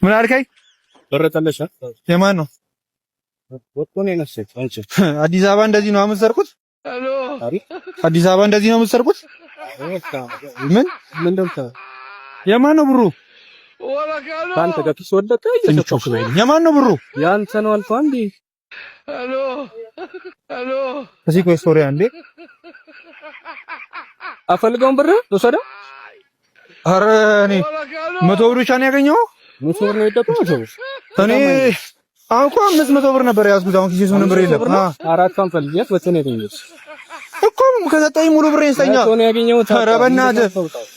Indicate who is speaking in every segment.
Speaker 1: ምን አልከኝ?
Speaker 2: በረጠለሽ
Speaker 1: የማን ነው?
Speaker 2: ወጥቶኔ ነሰች አንቺ
Speaker 1: አዲስ አበባ እንደዚህ ነው የምትሰርቁት? አዲስ አበባ እንደዚህ ነው የምትሰርቁት? ምን
Speaker 2: እንደምታ
Speaker 1: የማን ነው ብሩ?
Speaker 2: አንተ ጋር ወደቀ
Speaker 1: እየጮክ በይ። የማን ነው ብሩ?
Speaker 2: ያንተ ነው አልኩ አንዴ።
Speaker 1: እዚህ ቆይ ስቶሪ አንዴ
Speaker 2: አፈልገውን ብር ወሰደ።
Speaker 1: ኧረ እኔ 100 ብር ብቻ ነው ያገኘው።
Speaker 2: 100 ብር ነው የደረሰው።
Speaker 1: እኔ አሁን እኮ 500 ብር ነበር ያዝኩት። አሁን ኪሴ ምንም ብር የለም።
Speaker 2: አራቷን ፈልጊያት ወተነ ያገኘሁት
Speaker 1: እኮ ከሰጠኝ ሙሉ ብሬን ስጠኝ። ኧረ በእናትህ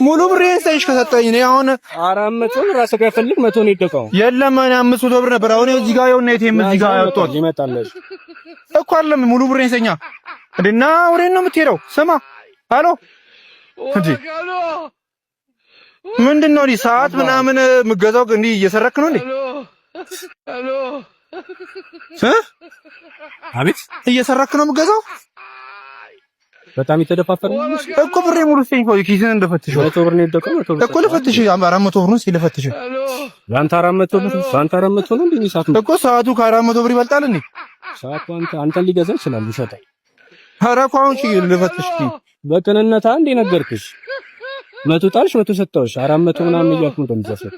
Speaker 1: ሙሉ ብሬን ስጠኝ ከሰጠኝ። እኔ አሁን
Speaker 2: 400 ራስህ ጋር ፈልግ 100 ነው የደረሰው።
Speaker 1: የለም እኔ 500 ብር ነበር። አሁን እዚህ ጋር የሆነ የቴም እዚህ ጋር ያወጣሁት
Speaker 2: ይመጣልሽ
Speaker 1: እኮ አይደለም። ሙሉ ብሬን ስጠኝ እንዴና ወሬን ነው የምትሄደው? ስማ አሎ እንዴ ምንድነው እንዴ ሰዓት ምናምን የምትገዛው እንዴ? እየሰረክ ነው እንዴ?
Speaker 2: አቤት
Speaker 1: እየሰረክ ነው የምትገዛው?
Speaker 2: በጣም የተደፋፈረ
Speaker 1: እኮ ብሬ ሙሉ ስጠኝ እኮ ኪስን እንደፈትሽው
Speaker 2: 100 ብር ነው የደረሰው። 100 ብር
Speaker 1: እኮ ልፈትሽ 400 ብሩን ሲልፈትሽ
Speaker 2: ያንተ 400 ብር አንተ 400 ነው እንዴ? ሰዓት
Speaker 1: እኮ ሰዓቱ ከ400 ብር ይበልጣል እንዴ?
Speaker 2: ሰዓቱ አንተን ሊገዛ ይችላል ይሸጣል።
Speaker 1: ኧረ እኮ አሁን ልፈትሽ
Speaker 2: በቅንነት አንዴ ነገርኩሽ። 100 ጣልሽ 100 ሰጠሁሽ 400 ምናምን እያልኩ ነው እንደምትሰጥ